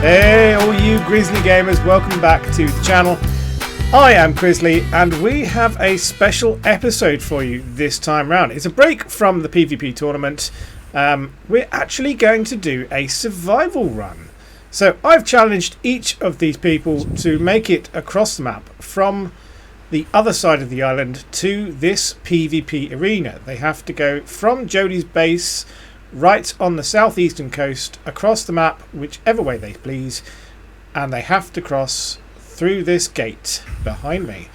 Hey, all you Grizzly gamers, welcome back to the channel. I am Grizzly, and we have a special episode for you this time round. It's a break from the PvP tournament. We're actually going to do a survival run. So I've challenged each of these people to make it across the map from the other side of the island to this PvP arena. They have to go from Jodie's base right on the southeastern coast across the map whichever way they please, and they have to cross through this gate behind me.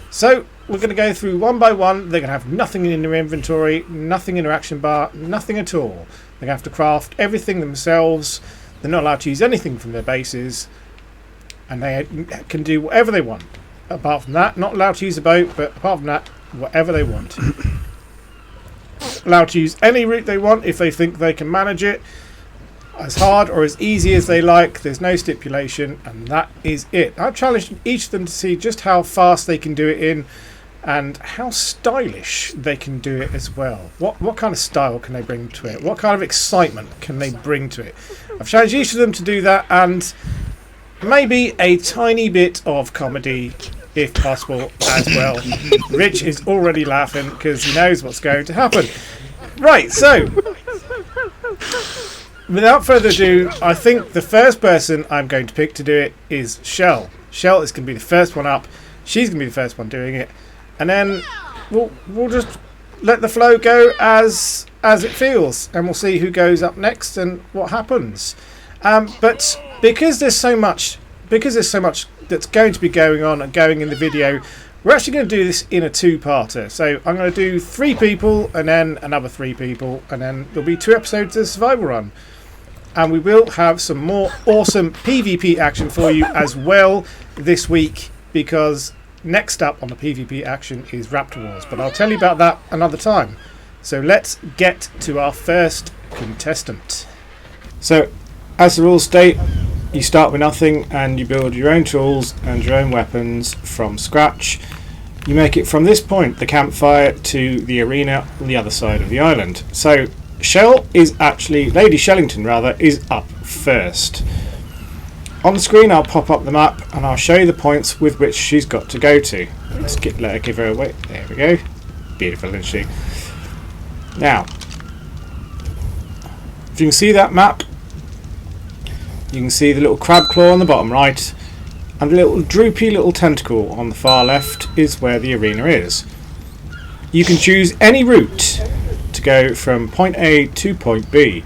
So we're going to go through one by one. They're going to have nothing in their inventory, nothing in their action bar, nothing at all. They're going to have to craft everything themselves. They're not allowed to use anything from their bases, and they can do whatever they want. Apart from that, not allowed to use a boat, but apart from that, whatever they want. Allowed to use any route they want if they think they can manage it, as hard or as easy as they like. There's no stipulation, and that is it. I've challenged each of them to see just how fast they can do it in and how stylish they can do it as well. What kind of style can they bring to it? What kind of excitement can they bring to it? I've challenged each of them to do that, and maybe a tiny bit of comedy if possible as well. Rich is already laughing because he knows what's going to happen. Right, so without further ado, I think the first person I'm going to pick to do it is Shell. Shell is going to be the first one up. She's going to be the first one doing it, and then we'll just let the flow go as it feels, and we'll see who goes up next and what happens. But because there's so much that's going to be going on and going in the video, we're actually going to do this in a two-parter. So I'm going to do 3 people and then another 3 people, and then there'll be 2 episodes of the survival run, and we will have some more awesome PvP action for you as well this week, because next up on the PvP action is Raptor Wars, but I'll tell you about that another time. So let's get to our first contestant. So as the rules state, you start with nothing and you build your own tools and your own weapons from scratch. You make it from this point, the campfire, to the arena on the other side of the island. So Lady Shellington rather, is up first. On the screen I'll pop up the map and I'll show you the points with which she's got to go to. Let her give her away. There we go. Beautiful, isn't she? Now, if you can see that map, you can see the little crab claw on the bottom right, and the little droopy little tentacle on the far left is where the arena is. You can choose any route to go from point A to point B,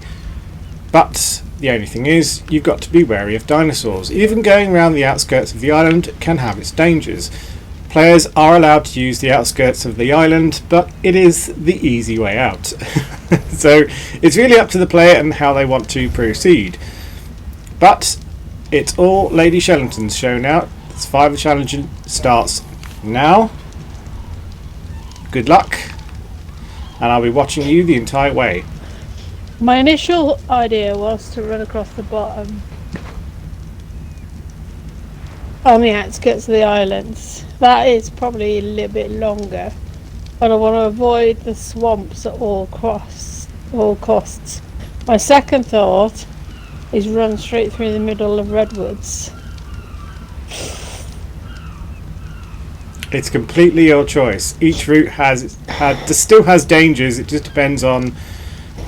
but the only thing is you've got to be wary of dinosaurs. Even going around the outskirts of the island can have its dangers. Players are allowed to use the outskirts of the island, but it is the easy way out. So it's really up to the player and how they want to proceed. But it's all Lady Shellington's show now. The survival challenge starts now. Good luck, and I'll be watching you the entire way. My initial idea was to run across the bottom on the outskirts of the islands. That is probably a little bit longer, but I want to avoid the swamps at all costs. My second thought is run straight through the middle of redwoods. It's completely your choice. Each route still has dangers. It just depends on.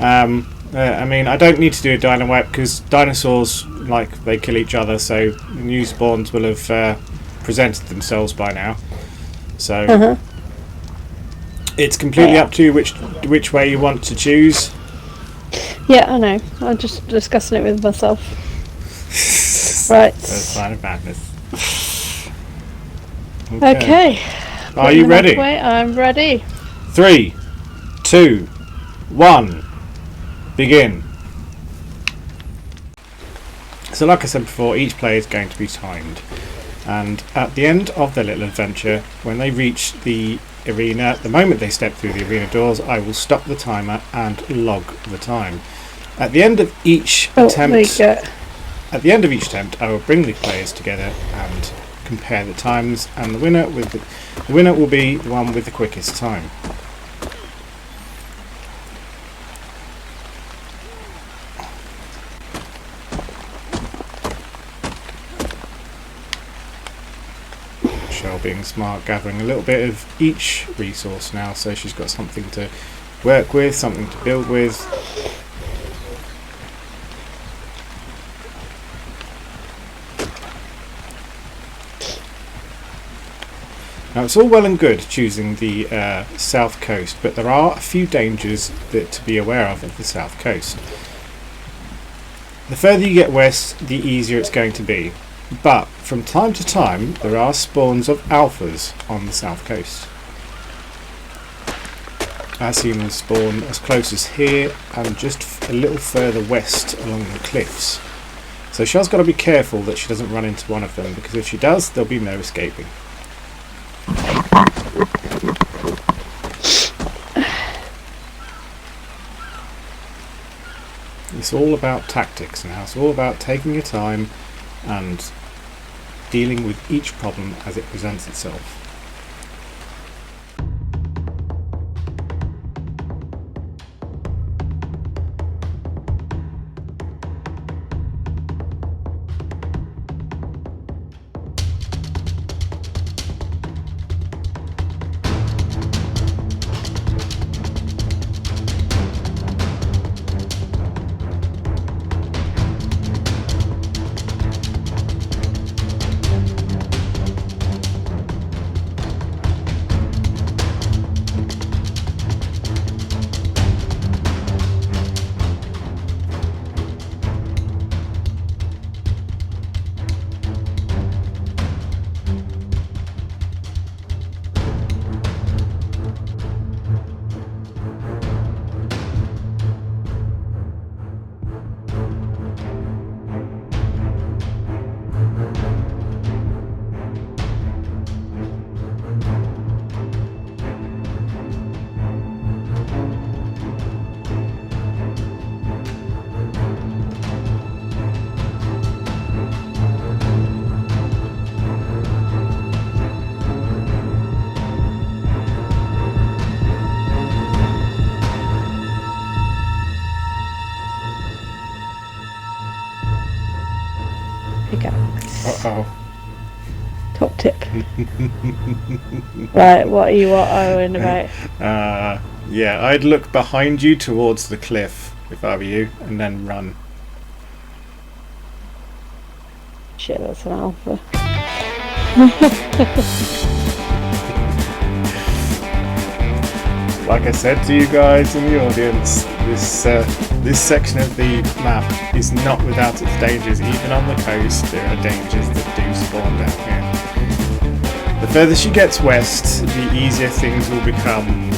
I mean, I don't need to do a dino wipe because dinosaurs, they kill each other, so new spawns will have presented themselves by now. So it's completely up to you which way you want to choose. Yeah, I know. I'm just discussing it with myself. Right. That's sign of madness. Okay. Are you ready? I'm ready. 3, 2, 1. Begin. So like I said before, each player is going to be timed. And at the end of their little adventure, when they reach the arena, the moment they step through the arena doors, I will stop the timer and log the time. At the end of each attempt, I will bring the players together and compare the times, and the winner will be the one with the quickest time. Shell being smart, gathering a little bit of each resource now, so she's got something to work with, something to build with. Now it's all well and good choosing the south coast, but there are a few dangers to be aware of the south coast. The further you get west, the easier it's going to be. But from time to time, there are spawns of alphas on the south coast. I've seen them spawn as close as here and just a little further west along the cliffs. So Shell's got to be careful that she doesn't run into one of them, because if she does, there'll be no escaping. It's all about tactics now. It's all about taking your time and dealing with each problem as it presents itself. Uh-oh. Top tip. Right, what are you in about? Yeah, I'd look behind you towards the cliff if I were you, and then run. Shit, that's an alpha. Like I said to you guys in the audience, this section of the map is not without its dangers. Even on the coast, there are dangers that do spawn down here. The further she gets west, the easier things will become.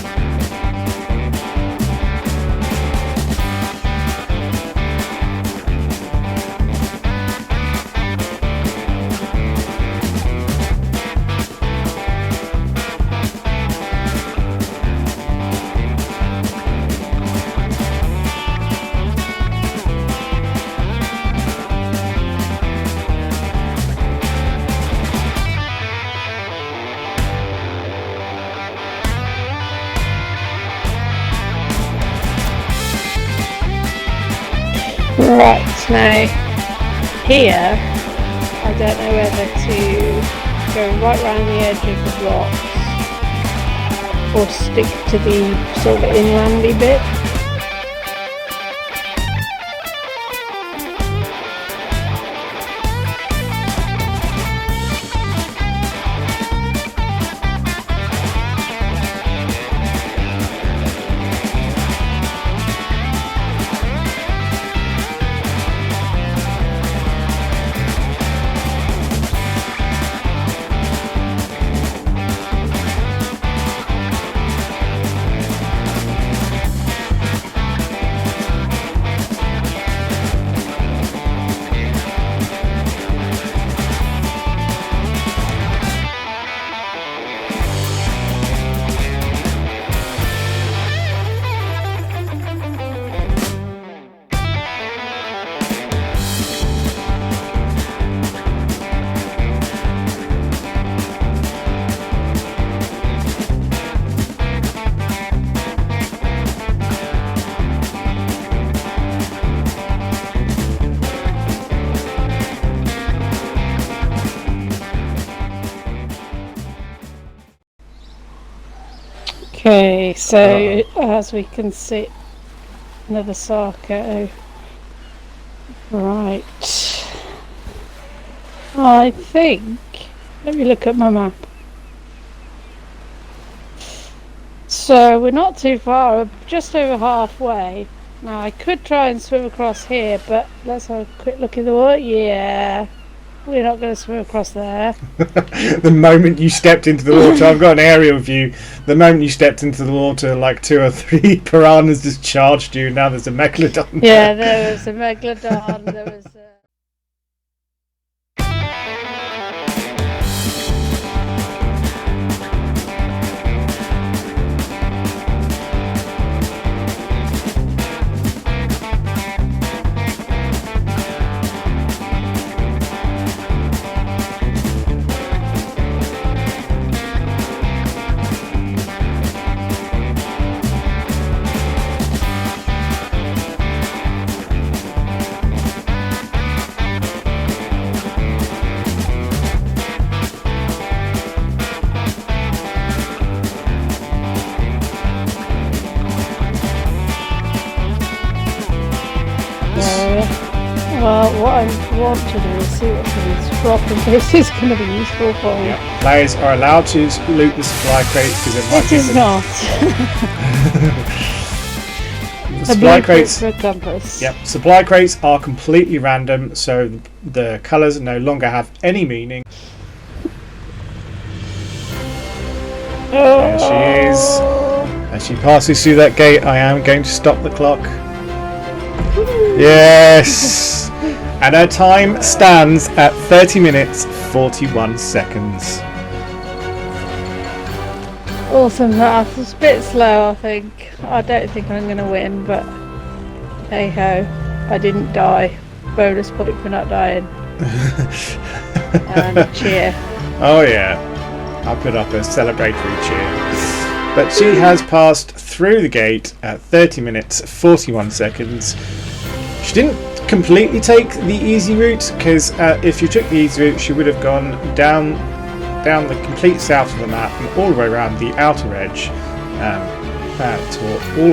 Right, now here I don't know whether to go right round the edge of the blocks or stick to the sort of inlandy bit. Okay, so as we can see, another Sarko. Right. I think. Let me look at my map. So we're not too far, we're just over halfway. Now I could try and swim across here, but let's have a quick look at the water. Yeah, we're not going to swim across there. The moment you stepped into the water, I've got an aerial view. The moment you stepped into the water, like 2 or 3 piranhas just charged you. Now there's a megalodon. Yeah, there was a megalodon. There was. Well, what I want to do is see what this drop in case is going to be useful for me. Yeah. Players are allowed to loot the supply crates because it might It is not. The supply crates. For a compass. Yep. Supply crates are completely random, so the colours no longer have any meaning. There she is. As she passes through that gate, I am going to stop the clock. Yes! And her time stands at 30 minutes 41 seconds. Awesome, that's a bit slow, I think. I don't think I'm going to win, but hey ho, I didn't die. Bonus point for not dying. And a cheer. Oh yeah, I'll put up a celebratory cheer. But she has passed through the gate at 30 minutes 41 seconds. She didn't completely take the easy route, because if you took the easy route she would have gone down the complete south of the map and all the way around the outer edge, to all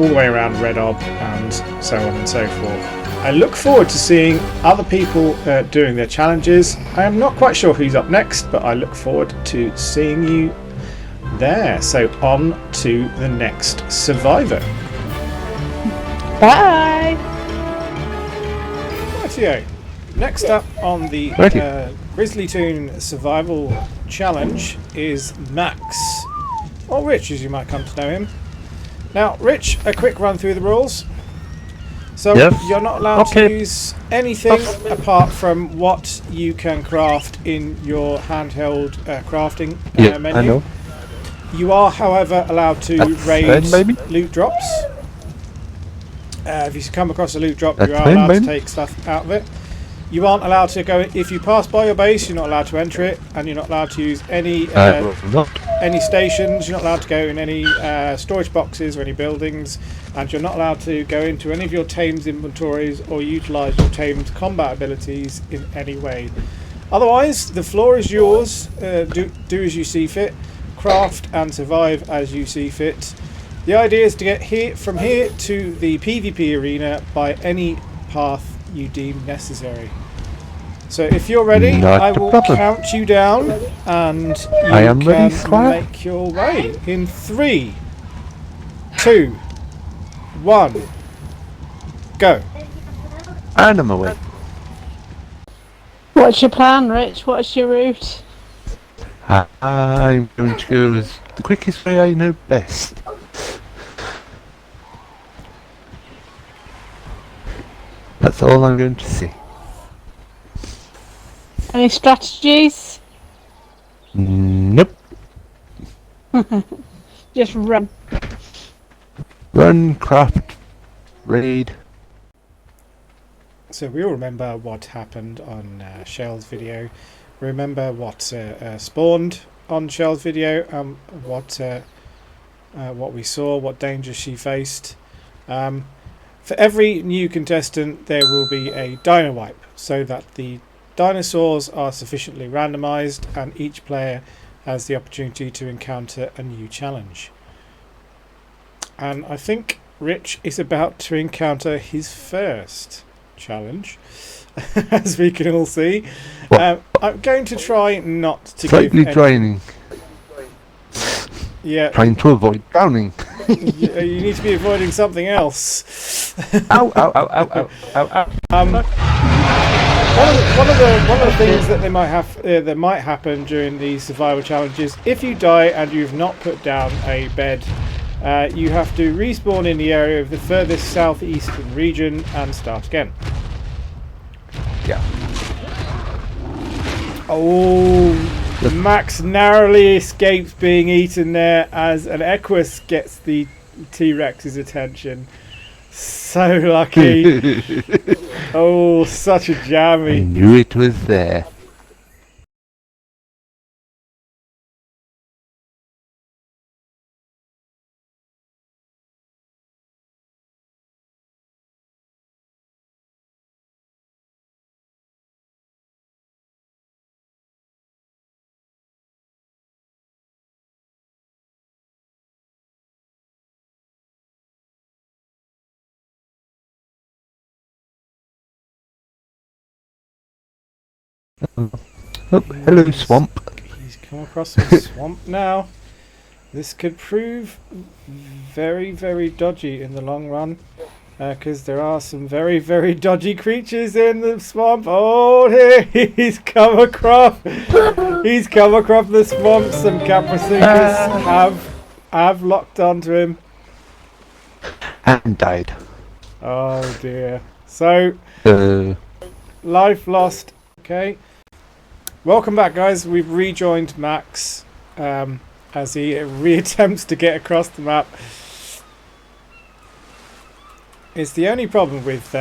the way around Red Ob and so on and so forth. I look forward to seeing other people doing their challenges. I am not quite sure who's up next, but I look forward to seeing you there. So on to the next survivor. Bye! Rightio. Next up on the Grizzly Toon Survival Challenge is Max, or Rich as you might come to know him. Now Rich, a quick run through the rules. So you're not allowed to use anything apart from what you can craft in your handheld crafting menu. I know. You are, however, allowed to raid loot drops. If you come across a loot drop, you are allowed to take stuff out of it. You aren't allowed to go. If you pass by your base, you're not allowed to enter it, and you're not allowed to use any stations. You're not allowed to go in any storage boxes or any buildings, and you're not allowed to go into any of your tamed inventories or utilise your tamed combat abilities in any way. Otherwise, the floor is yours. Do as you see fit. Craft and survive as you see fit. The idea is to get from here to the PvP arena by any path you deem necessary. So if you're ready, I will count you down, and you can make your way in 3, 2, 1, go. And I'm away. What's your plan, Rich? What's your route? I'm going to go as the quickest way I know best. That's all I'm going to say. Any strategies? Nope. Just run. Run, craft, raid. So we all remember what happened on Shell's video. Remember what spawned on Shell's video, what we saw, what dangers she faced. For every new contestant there will be a dino wipe, so that the dinosaurs are sufficiently randomised and each player has the opportunity to encounter a new challenge. And I think Rich is about to encounter his first challenge, as we can all see. I'm going to try not to Slightly give draining. Yeah. Trying to avoid drowning. You need to be avoiding something else. Ow, ow, ow, ow, ow, ow, One of the things that that might happen during these survival challenges, if you die and you've not put down a bed, you have to respawn in the area of the furthest southeastern region and start again. Yeah. Oh, Max narrowly escapes being eaten there as an Equus gets the T-Rex's attention. So lucky. Oh, such a I jammy. knew it was there. Oh, hello, swamp. He's come across some swamp now. This could prove very, very dodgy in the long run. Because there are some very, very dodgy creatures in the swamp. Oh, he's come across. He's come across the swamp. Some Capricicus have locked onto him. And died. Oh dear. So, life lost. Welcome back, guys. We've rejoined Max as he reattempts to get across the map. It's the only problem with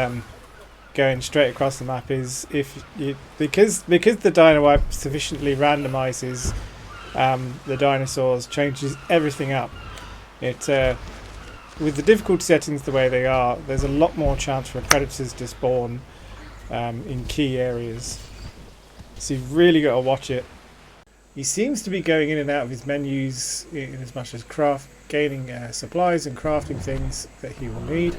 going straight across the map is because the dino wipe sufficiently randomizes the dinosaurs, changes everything up. It with the difficulty settings the way they are, there's a lot more chance for predators to spawn in key areas. So you've really got to watch it. He seems to be going in and out of his menus in as much as gaining supplies and crafting things that he will need.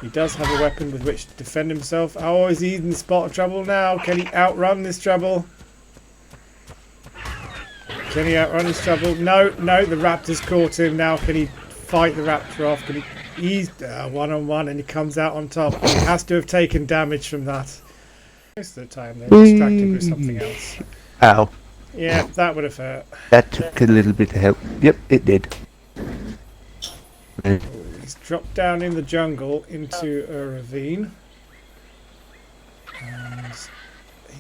He does have a weapon with which to defend himself. Oh, is he in the spot of trouble now? Can he outrun this trouble? Can he outrun his trouble? No, the raptor's caught him now. Can he fight the raptor off? He's one-on-one and he comes out on top. He has to have taken damage from that. Most of the time they're distracted with something else. Ow. Yeah, that would have hurt. That took a little bit of help. Yep, it did. He's dropped down in the jungle into a ravine. And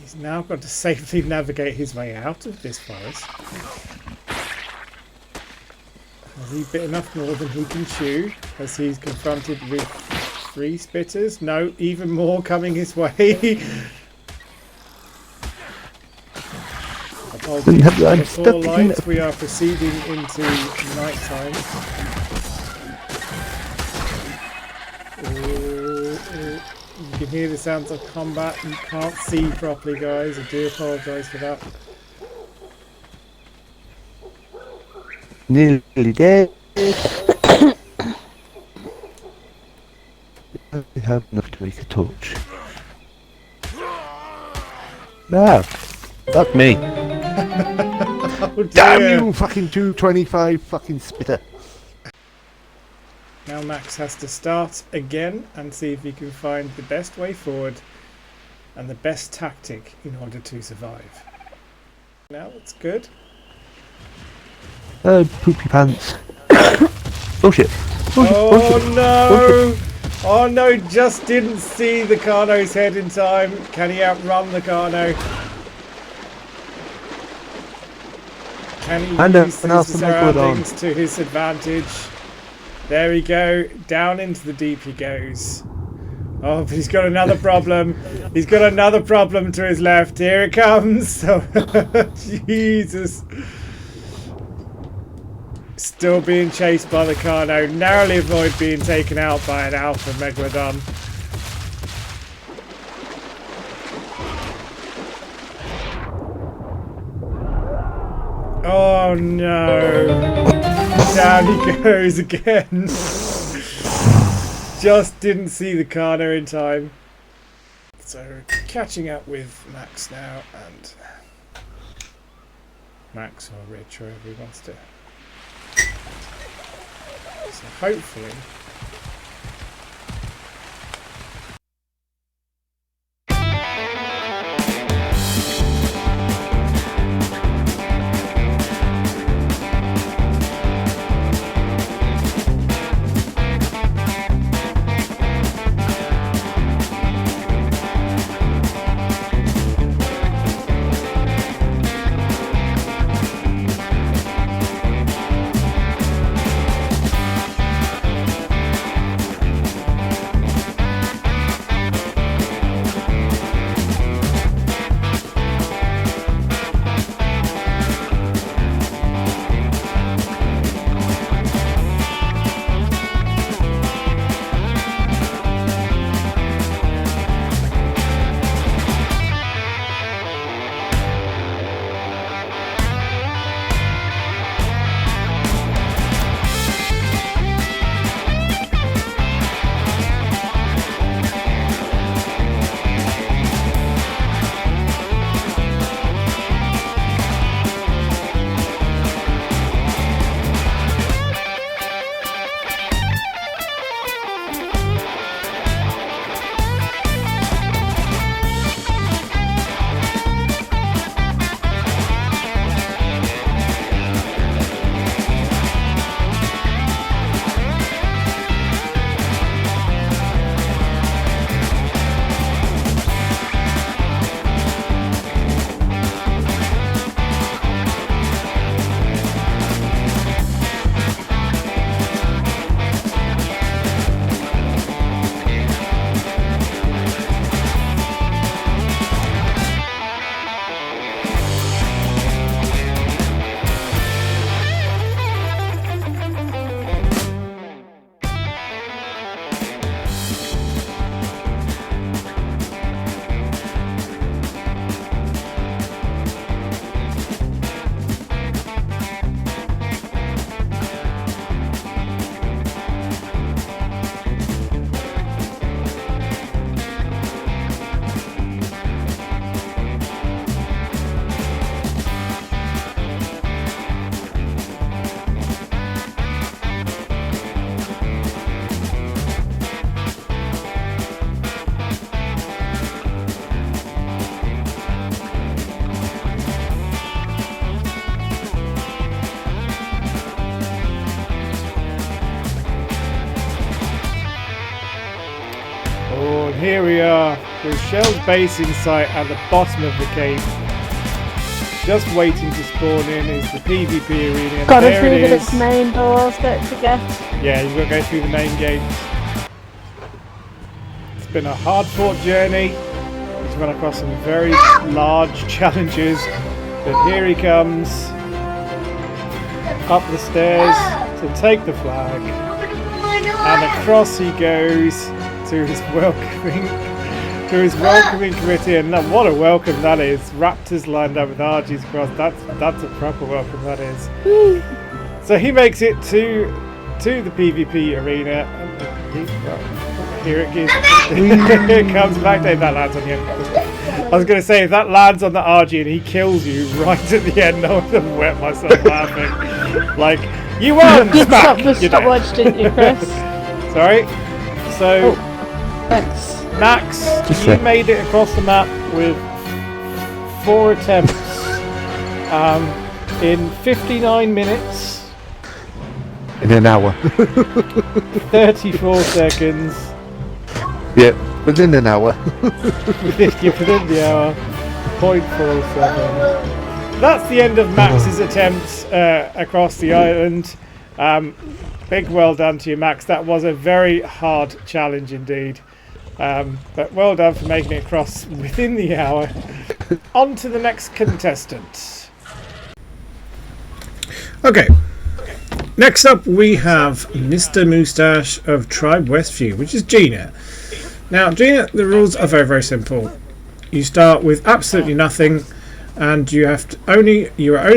he's now got to safely navigate his way out of this forest. Has he bit enough more than he can chew as he's confronted with 3 spitters? No, even more coming his way. Apologies for the poor light. We are proceeding into night time. You can hear the sounds of combat. You can't see properly, guys. I do apologise for that. Nearly dead. We have enough to make a torch. No, that's me. Oh, Damn you, fucking 225 fucking spitter. Now Max has to start again and see if he can find the best way forward and the best tactic in order to survive. Now it's good. Poopy pants. Oh shit. Oh no! Oh no, just didn't see the Carno's head in time. Can he outrun the Carno? Can he use his surroundings to his advantage? There we go. Down into the deep he goes. Oh, but he's got another problem. He's got another problem to his left. Here it comes. Oh, Jesus. Still being chased by the Carno. Narrowly avoid being taken out by an Alpha Megalodon. Oh no. Down he goes again. Just didn't see the corner in time. So catching up with Max now, and Max or Rich, whoever he wants to. So hopefully. Here we are with Shell's base in sight at the bottom of the cave. Just waiting to spawn in is the PvP arena. Got to there through it is. its main doors, don't forget. Yeah, you've got to go through the main gates. It's been a hard-fought journey. He's run across some very large challenges, but here he comes up the stairs to take the flag, and across he goes to his welcoming committee, and what a welcome that is! Raptors lined up with RGs across. That's a proper welcome, that is. So he makes it to the PvP arena. Here it is. Here it comes back. Dave, that lands on you. I was going to say, if that lands on the RG and he kills you right at the end, I would have wet myself laughing. Like, you won! You Smack! stopped the stopwatch, didn't you, Chris? Sorry. So, Thanks. Max, Just you say- made it across the map with 4 attempts in 59 minutes, In an hour. 34 seconds, Yeah, within an hour. within the hour, 0.47. That's the end of Max's attempts across the island. Big well done to you, Max. That was a very hard challenge indeed. But well done for making it across within the hour. On to the next contestant. Okay. Next up we have Mr. Moustache of Tribe Westview, which is Gina. Now, Gina, the rules are very, very simple. You start with absolutely nothing. and you are only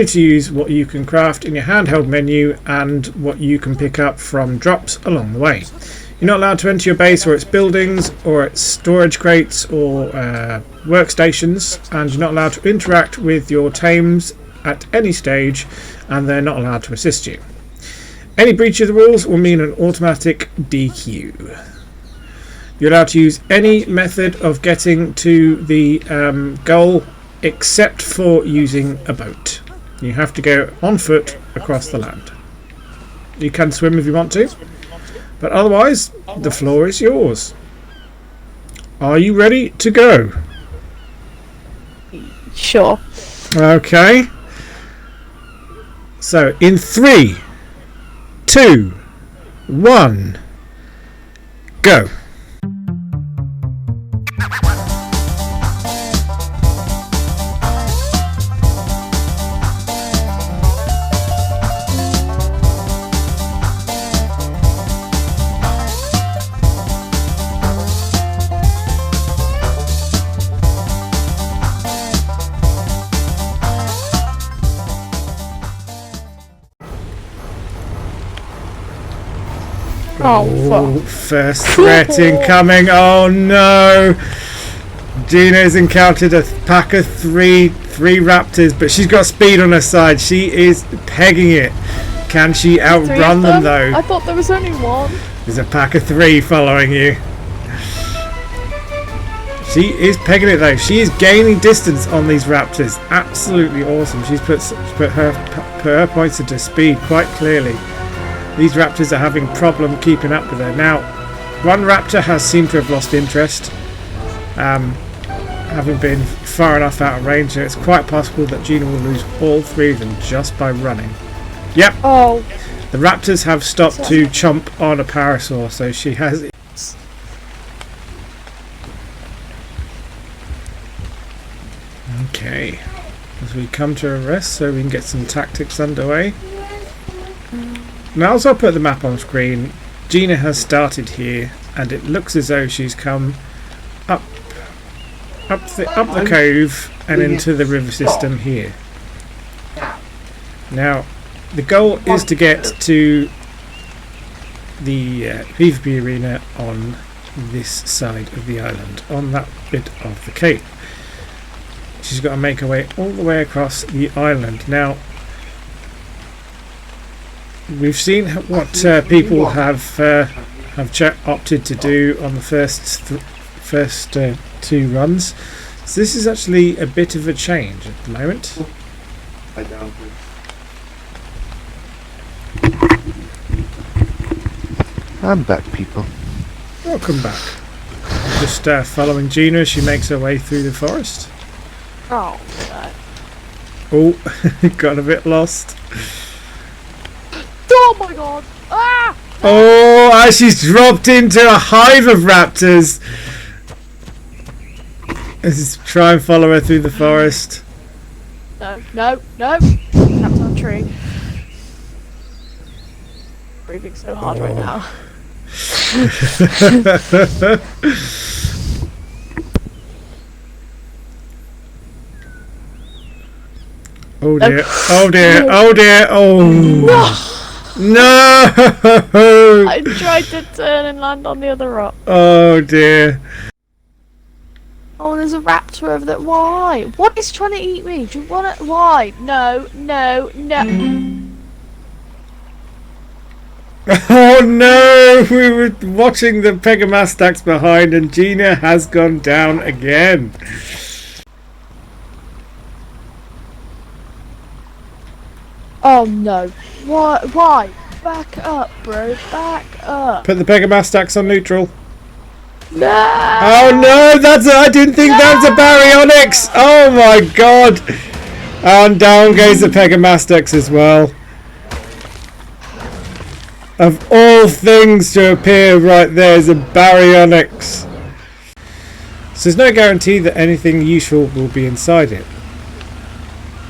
to use what you can craft in your handheld menu and what you can pick up from drops along the way. You're not allowed to enter your base or its buildings or its storage crates or workstations, and you're not allowed to interact with your tames at any stage, and they're not allowed to assist you. Any breach of the rules will mean an automatic DQ. You're allowed to use any method of getting to the goal except for using a boat. You have to go on foot across the land. You can swim if you want to, but otherwise the floor is yours. Are you ready to go? Sure. Okay. So in 3, 2, 1, go. Oh, fuck. First threat incoming. Oh no! Gina's encountered a pack of three raptors, but she's got speed on her side. She is pegging it. Can she outrun them though? I thought there was only one. There's a pack of 3 following you. She is pegging it though. She is gaining distance on these raptors. Absolutely awesome. She's put her points into speed quite clearly. These raptors are having a problem keeping up with her. Now, one raptor has seemed to have lost interest, having been far enough out of range, so it's quite possible that Gina will lose all 3 of them just by running. Yep. Oh. The raptors have stopped to chomp on a parasaur, so she has... Okay. As we come to a rest so we can get some tactics underway. Now, as I put the map on screen, Gina has started here, and it looks as though she's come up the cove and into the river system here. Now, the goal is to get to the PvP arena on this side of the island, on that bit of the cape. She's got to make her way all the way across the island. Now, we've seen what people have opted to do on the first 2 runs. So this is actually a bit of a change at the moment. I'm back, people. Welcome back. Just following Gina as she makes her way through the forest. Oh, no. Oh, got a bit lost. Oh my god! Ah! Oh, she's dropped into a hive of raptors. Let's try and follow her through the forest. No. Trapped on a tree. Breathing so hard right now. Oh dear, oh dear, oh dear, oh no! I tried to turn and land on the other rock. Oh dear. Oh, there's a raptor over there. Why? What is trying to eat me? Do you want to? Why? No. Oh no! We were watching the Pegamastax behind, and Gina has gone down again. Oh no. Why? Back up, bro. Back up. Put the Pegamastax on neutral. No! Oh no! I didn't think that was a baryonyx! Oh my god! And down goes the Pegamastax as well. Of all things to appear right there is a baryonyx. So there's no guarantee that anything useful will be inside it,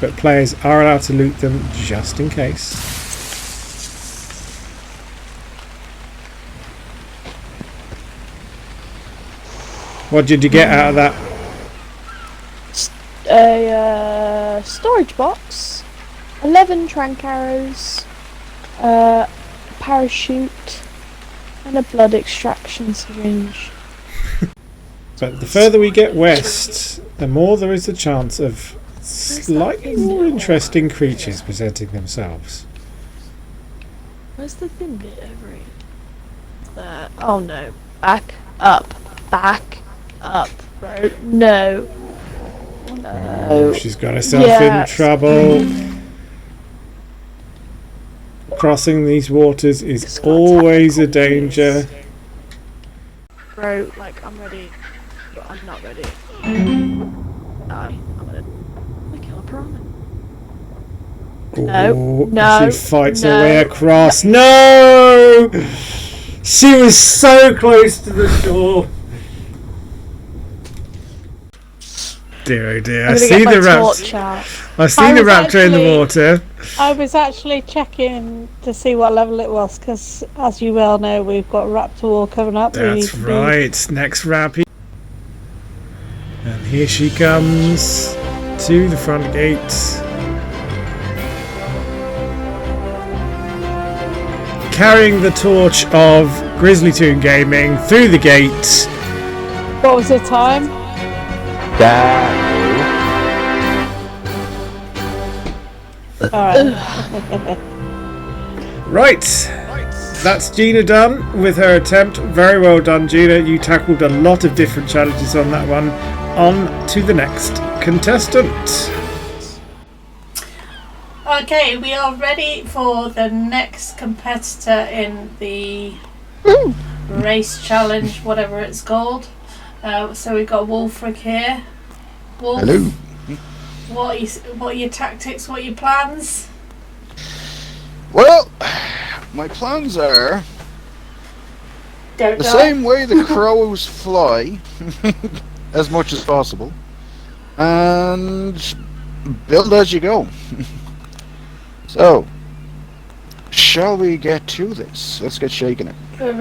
but players are allowed to loot them just in case. What did you get out of that? a storage box, 11 trank arrows, a parachute, and a blood extraction syringe. But the further we get west, the more there is a chance of slightly more interesting creatures presenting themselves. Where's the thin bit over here? There. Oh no. Back up. Back up, bro. No. Oh, she's got herself in trouble. Crossing these waters is always a danger. Bro, like, I'm ready. But I'm not ready. I'm gonna kill a piranha. No, she fights her way across. No! She was so close to the shore. Dear oh dear, I see the raptor. I've seen the raptor in the water. I was actually checking to see what level it was, because as you well know, we've got Raptor War coming up. That's right, next Rappy. And here she comes to the front gate. Carrying the torch of Grizzly Toon Gaming through the gate. What was the time? Alright. Right. That's Gina done with her attempt. Very well done, Gina. You tackled a lot of different challenges on that one. On to the next contestant. Okay, we are ready for the next competitor in the race challenge, whatever it's called. So we've got Wolfric here. Wolf, hello. What are your tactics? What are your plans? Well, my plans are Don't the die. same way the crows fly, as much as possible, and build as you go. So, shall we get to this? Let's get shaking it. We're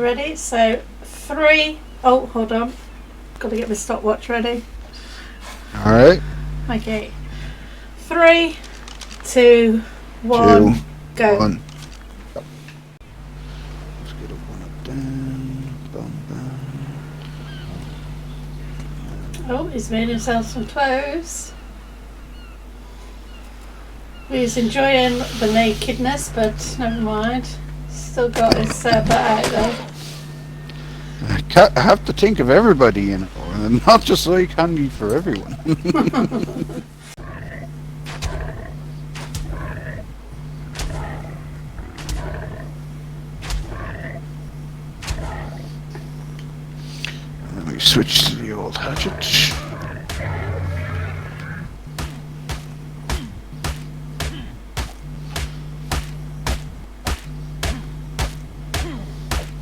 ready. So 3. Oh, hold on. Got to get my stopwatch ready. Alright. Okay. 3, 2, 1, 2, go. 1. Go. Let's get a 1 up down. Bum, bum. Oh, he's made himself some clothes. He's enjoying the nakedness, but never mind. Still got his butt out though. I have to think of everybody, you know, and not just like handy for everyone. Let me switch to the old hatchet.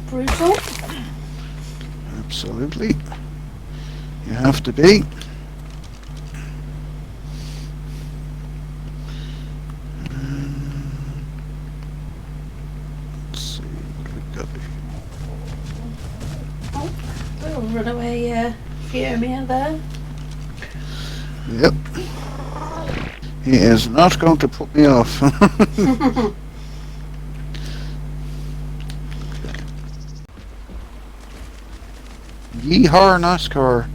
Brutal. Absolutely. You have to be. Let's see what we got here. Little runaway Fiumia there. Yep. He is not going to put me off. Yeehaw, NASCAR.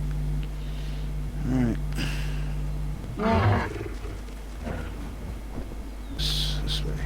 Alright. This way.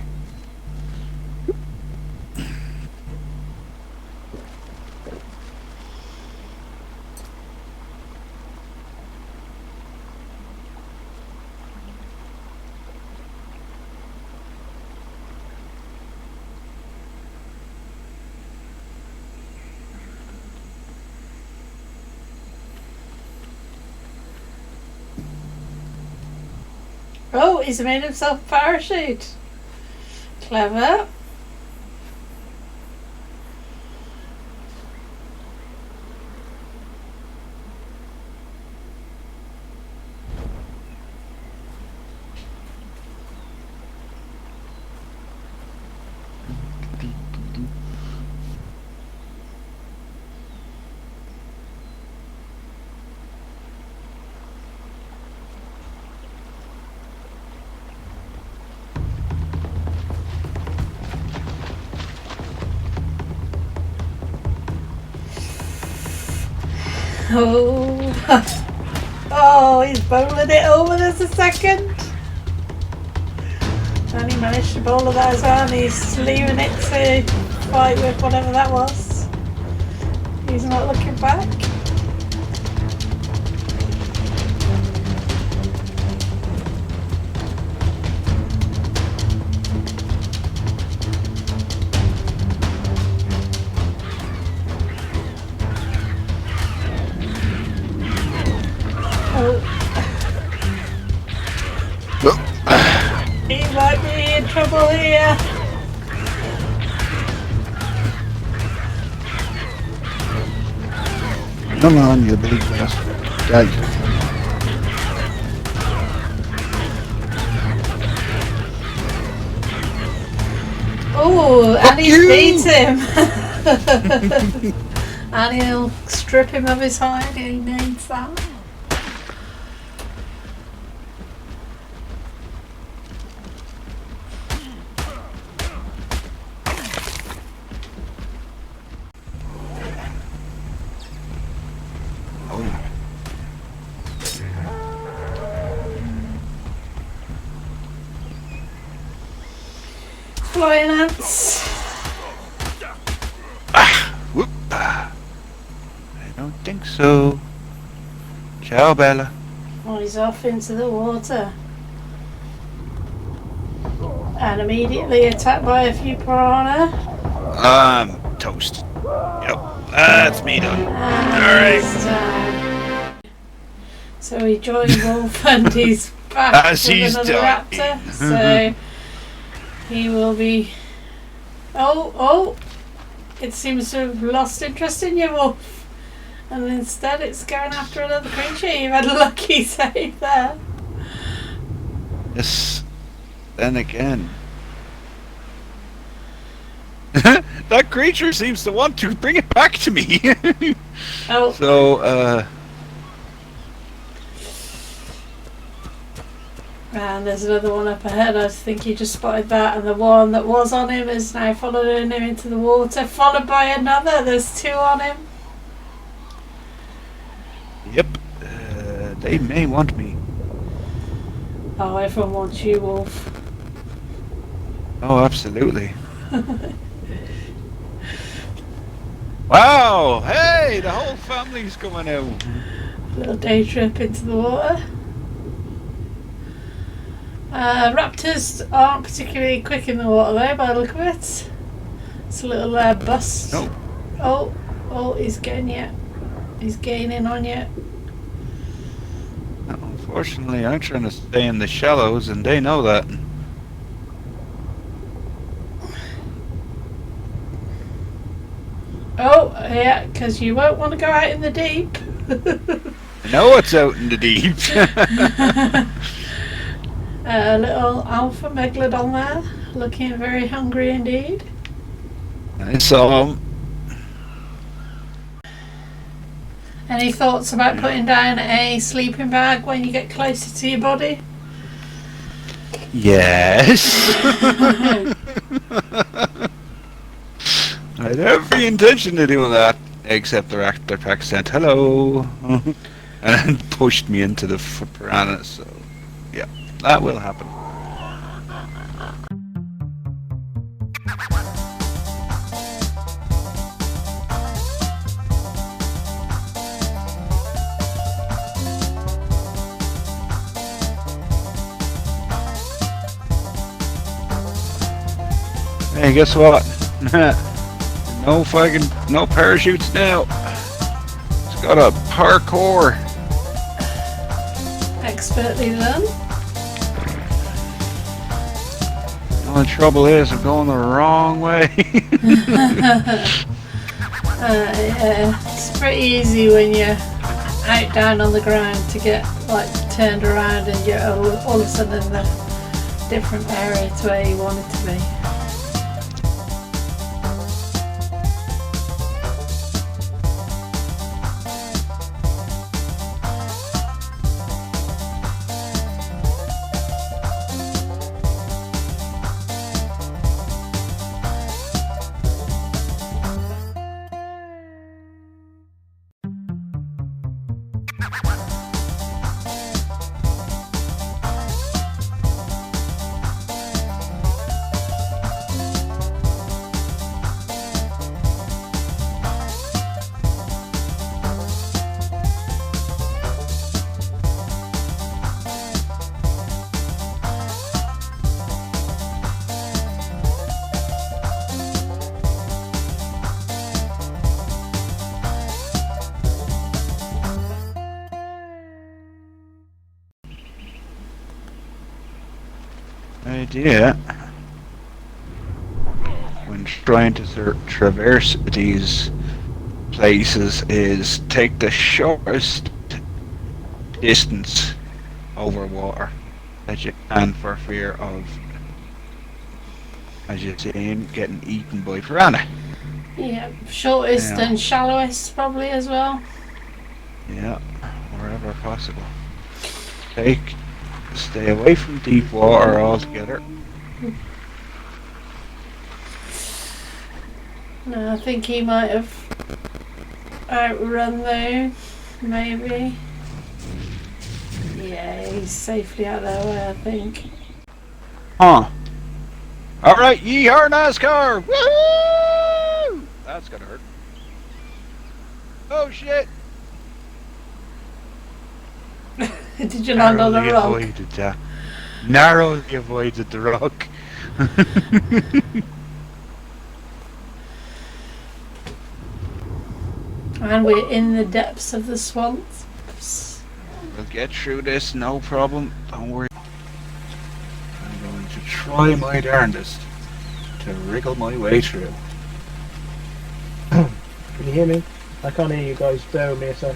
Oh, he's made himself a parachute. Clever. Oh, oh, he's bowling it over. There's a second. And he managed to bowl that as well, and he's leaving it to fight with whatever that was. He's not looking back. Oh, he might be in trouble here. Come on, you big bastard. Die. Oh, Fuck and he's you! beat him. And he'll strip him of his hide. He needs that. Oh. Flying ants. Whoop. I don't think so. Ciao, Bella. Oh, he's off into the water. And immediately attacked by a few piranha. Toast. Yep, that's me done. And he's down. So he joined Wolf and he's back As with he's another dying. raptor. So he will be... Oh! It seems to have lost interest in you, Wolf. And instead it's going after another creature. You've had a lucky save there. Yes. Then again. That creature seems to want to bring it back to me. Oh, So, and there's another one up ahead. I think you just spotted that, and the one that was on him is now following him into the water, followed by another. There's two on him. yep. They may want me. Oh, everyone wants you, Wolf. Oh, absolutely. Wow! Hey, the whole family's coming out. Little day trip into the water. Raptors aren't particularly quick in the water though, by the look of it. It's a little bust. No. Oh, he's getting you. He's gaining on you. Unfortunately, I'm trying to stay in the shallows, and they know that. Oh, yeah, because you won't want to go out in the deep. I know it's out in the deep. A little alpha megalodon there, looking very hungry indeed. I saw him. Any thoughts about putting down a sleeping bag when you get closer to your body? Yes. I had every intention of doing that, except the raptor pack said hello, and then pushed me into the piranha. So, yeah, that will happen. Hey, guess what? No parachutes now. It's got a parkour. Expertly done. The only trouble is I'm going the wrong way. Yeah, it's pretty easy when you're out down on the ground to get like turned around and you're all of a sudden in a different area to where you want it to be. idea when trying to traverse these places is take the shortest distance over water that you can for fear of, as you're saying, getting eaten by piranha. Yeah, shortest Yeah. and shallowest probably as well. Yeah, wherever possible. Stay away from deep water altogether. No, I think he might have outrun though, maybe. Yeah, he's safely out of their way, I think. Huh. Alright, yee-haw NASCAR! Woohoo! That's gonna hurt. Oh shit! Did you land on the Narrowly rock? avoided that. Narrowly avoided the rock. And we're in the depths of the swamps. We'll get through this, no problem. Don't worry. I'm going to try my darndest to wriggle my way through. Can you hear me? I can't hear you guys. Bear with me a sec.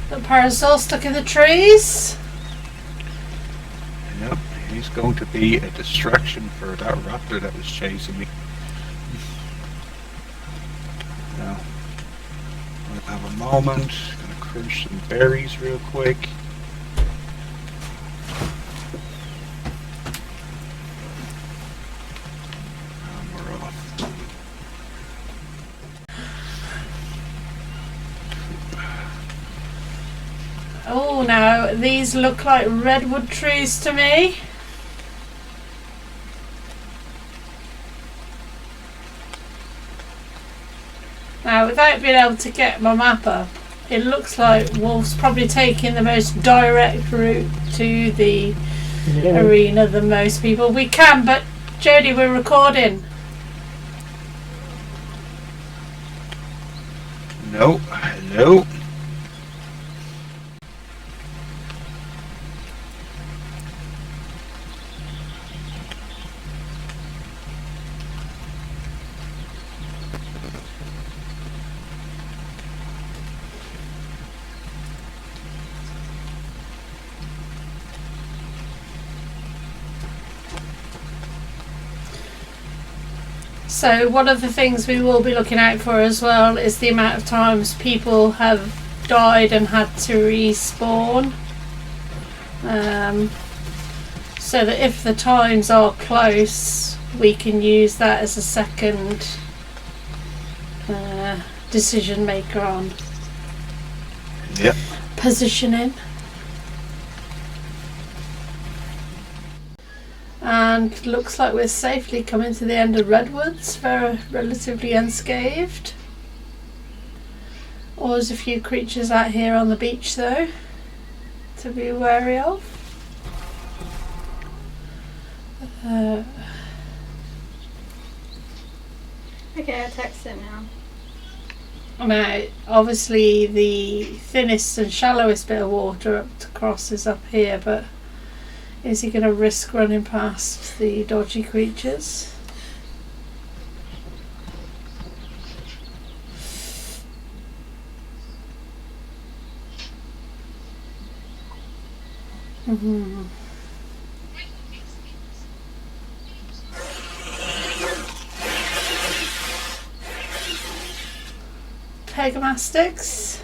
The parasol stuck in the trees. Yep, he's going to be a distraction for that raptor that was chasing me. Now, we'll have a moment. Gonna crunch some berries real quick. And we're off. Oh, now these look like redwood trees to me. Now, without being able to get my map up, it looks like Wolf's probably taking the most direct route to the arena than most people. We can, but Jodie, we're recording. No, hello. So one of the things we will be looking out for as well is the amount of times people have died and had to respawn. So that if the times are close, we can use that as a second decision maker on Yep. positioning. And looks like we're safely coming to the end of Redwoods, very relatively unscathed. Always a few creatures out here on the beach though, to be wary of. Okay, I text it now. Now, obviously the thinnest and shallowest bit of water up to cross is up here, but is he going to risk running past the dodgy creatures? Mm-hmm. Pegamastics.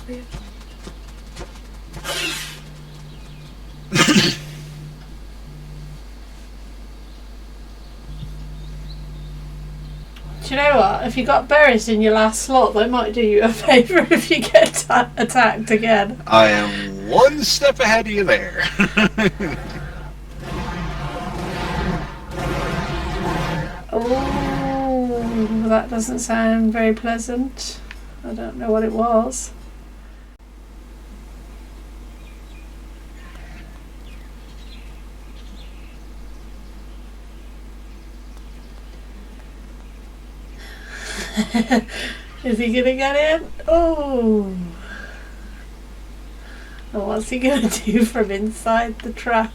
Do you know what? If you got berries in your last slot, they might do you a favour if you get attacked again. I am one step ahead of you there. Oh, that doesn't sound very pleasant. I don't know what it was. Is he gonna get in? Oh, I want What's he gonna do from inside the trap?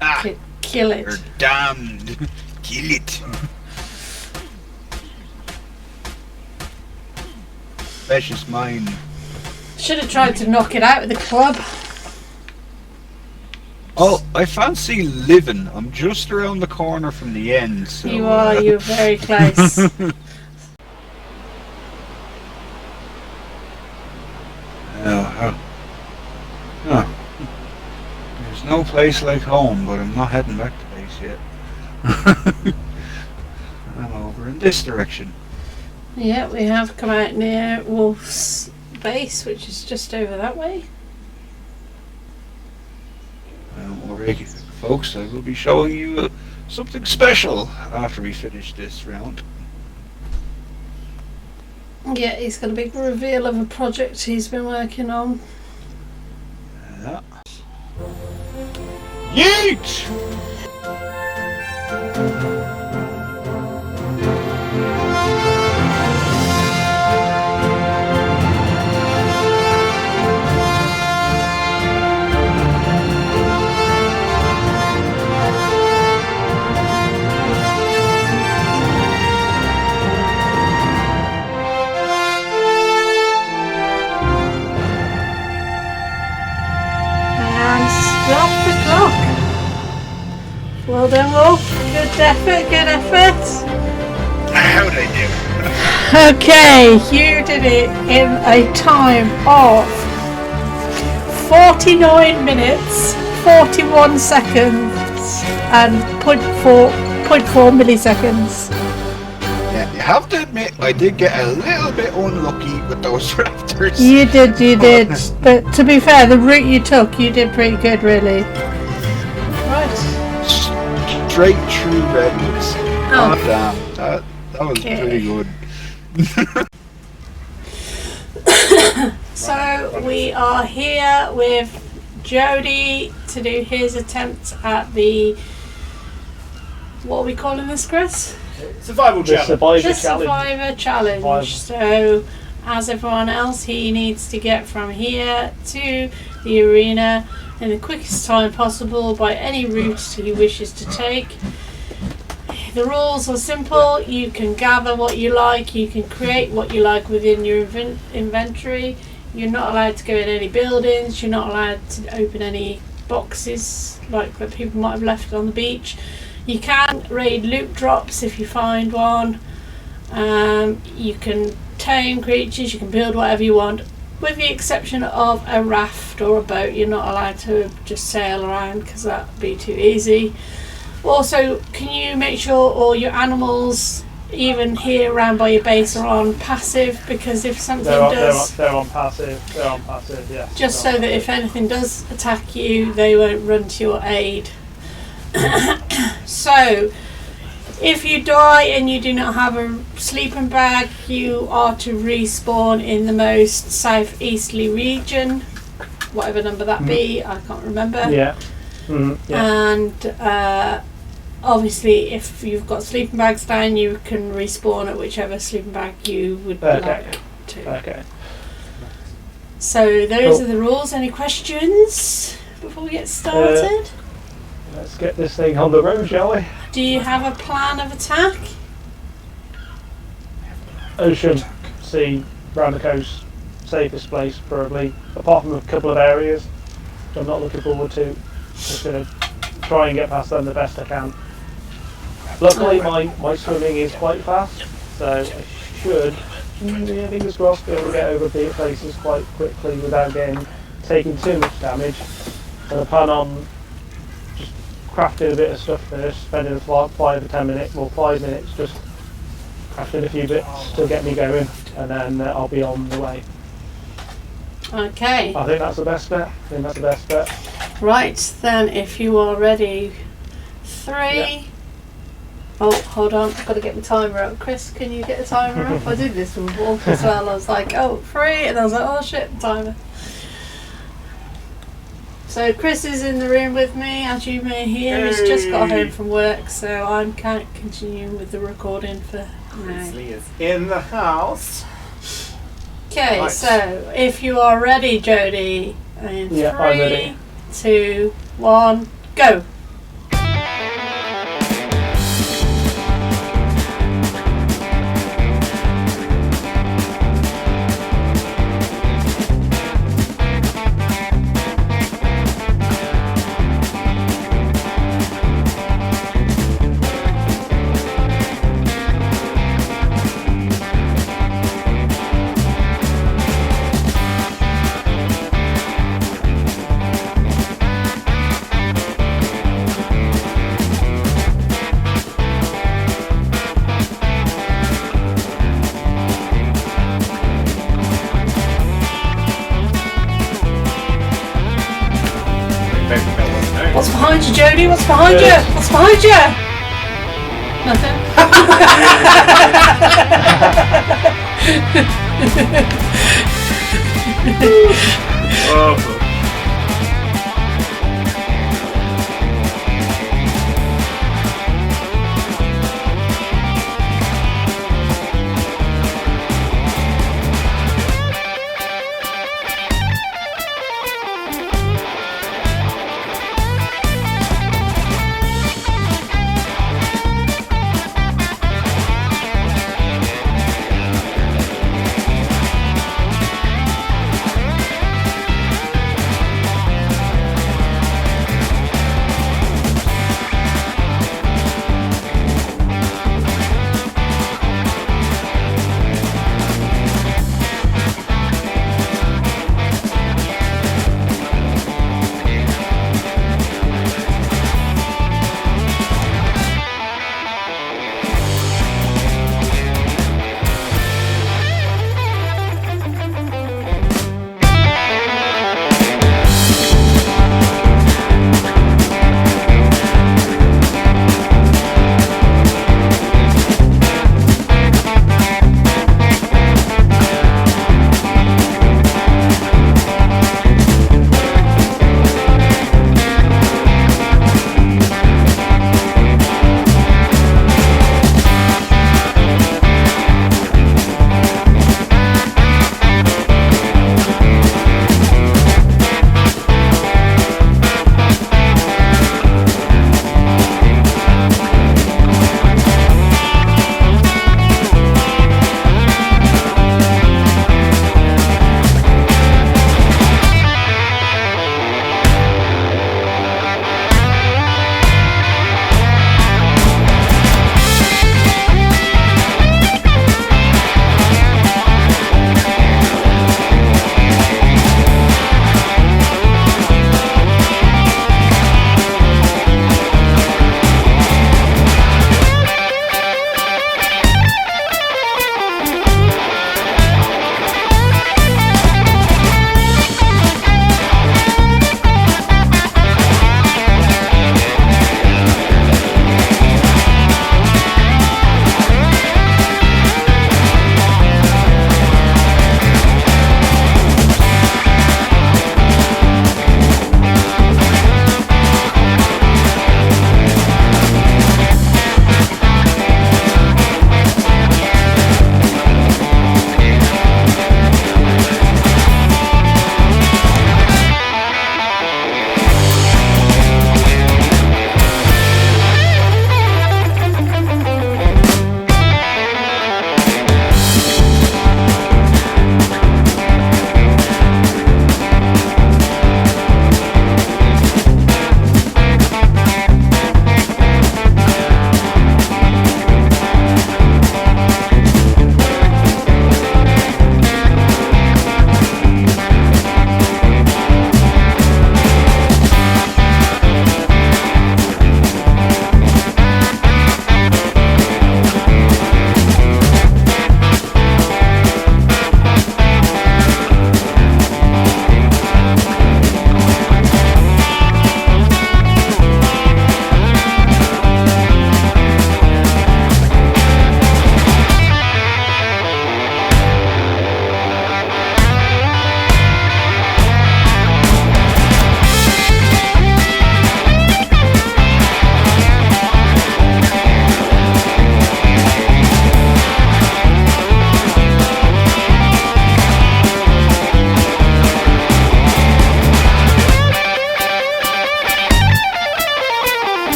Ah, Kill it. you're damned. Kill it. Precious mine. Should have tried to knock it out with the club. Oh, I fancy living. I'm just around the corner from the end, so... You're very close. There's no place like home, but I'm not heading back to base yet. I'm over in this direction. Yeah, we have come out near Wolf's base, which is just over that way. Don't worry, folks, I will be showing you something special after we finish this round. Yeah, he's got a big reveal of a project he's been working on. Yeah. Yeet! And stop the clock. Well done, Wolf. Good effort, good effort. How'd I do? Okay, you did it in a time of 49 minutes, 41 seconds, and 0.4 milliseconds. Yeah, you have to admit, I did get a little bit unlucky with those raptors. You did. But to be fair, the route you took, you did pretty good, really. Right. Straight through redwoods. Oh. Damn, that was Okay. pretty good. So we are here with Jody to do his attempt at the... What are we calling this, Chris? Survival challenge. The Survivor Challenge. So, as everyone else, he needs to get from here to the arena in the quickest time possible by any route he wishes to take. The rules are simple. You can gather what you like. You can create what you like within your inventory. You're not allowed to go in any buildings. You're not allowed to open any boxes like that people might have left on the beach. You can raid loot drops if you find one. You can tame creatures, you can build whatever you want, with the exception of a raft or a boat. You're not allowed to just sail around because that would be too easy. Also, can you make sure all your animals, even here around by your base, are on passive? Because if something they're on passive, yeah. just so that if anything does attack you, they won't run to your aid. So, if you die and you do not have a sleeping bag, you are to respawn in the most southeasterly region, whatever number that be, I can't remember. Yeah. And obviously, if you've got sleeping bags down, you can respawn at whichever sleeping bag you would like to. Okay. So those are the rules. Any questions before we get started? Let's get this thing on the road, shall we? Do you have a plan of attack? Ocean, sea, round the coast, safest place probably, apart from a couple of areas which I'm not looking forward to. Just going to try and get past them the best I can. Luckily my swimming is quite fast, so I should, fingers crossed, be able to get over big places quite quickly without taking too much damage. And I plan on just crafting a bit of stuff first, spending 5 or 10 minutes, well 5 minutes just crafting a few bits to get me going, and then I'll be on the way. Okay. I think that's the best bet. Right, then if you are ready, 3. Yeah. Oh, hold on, I've got to get my timer up. Chris, can you get a timer up? I did this with Wolf as well. I was like, 3, and I was like, oh shit, timer. So Chris is in the room with me, as you may hear. He's just got home from work, so I'm continuing with the recording for now. Grizzly is in the house. Okay, Right. so if you are ready, Jodie, in Yeah, I'm ready. 3, 2, 1, go. What's behind you, Jodie? What's behind you? What's behind you? Nothing. Oh.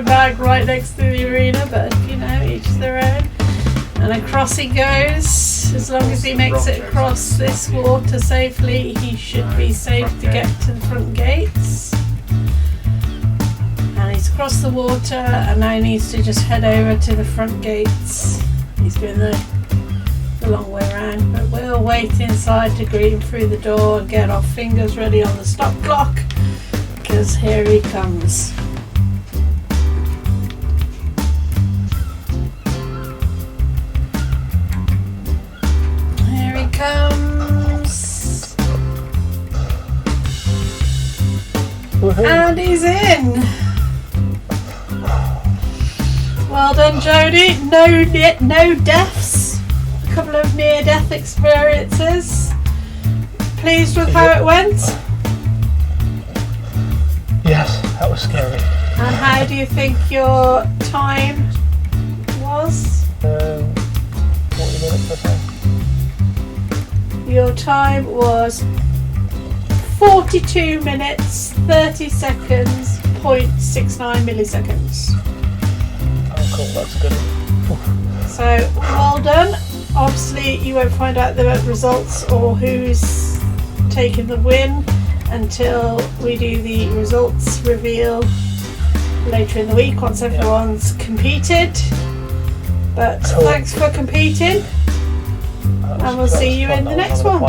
bag right next to the arena, but you know, each their own. And across he goes. As long as he makes it across this water safely, he should be safe to get to the front gates. And he's across the water, and now he needs to just head over to the front gates. He's doing the long way around, but we'll wait inside to greet him through the door and get our fingers ready on the stop clock, because here he comes. Here he comes. And he's in. Well done, Jodie. No deaths. A couple of near-death experiences. Pleased with how it went? Yes, that was scary. And how do you think your time was? 40 minutes or so. Your time was 42 minutes, 30 seconds, 0.69 milliseconds. Oh, cool, that's good. So, well done. Obviously, you won't find out the results or who's taken the win until we do the results reveal later in the week once everyone's competed. But Cool. thanks for competing, and we'll see you in the next one.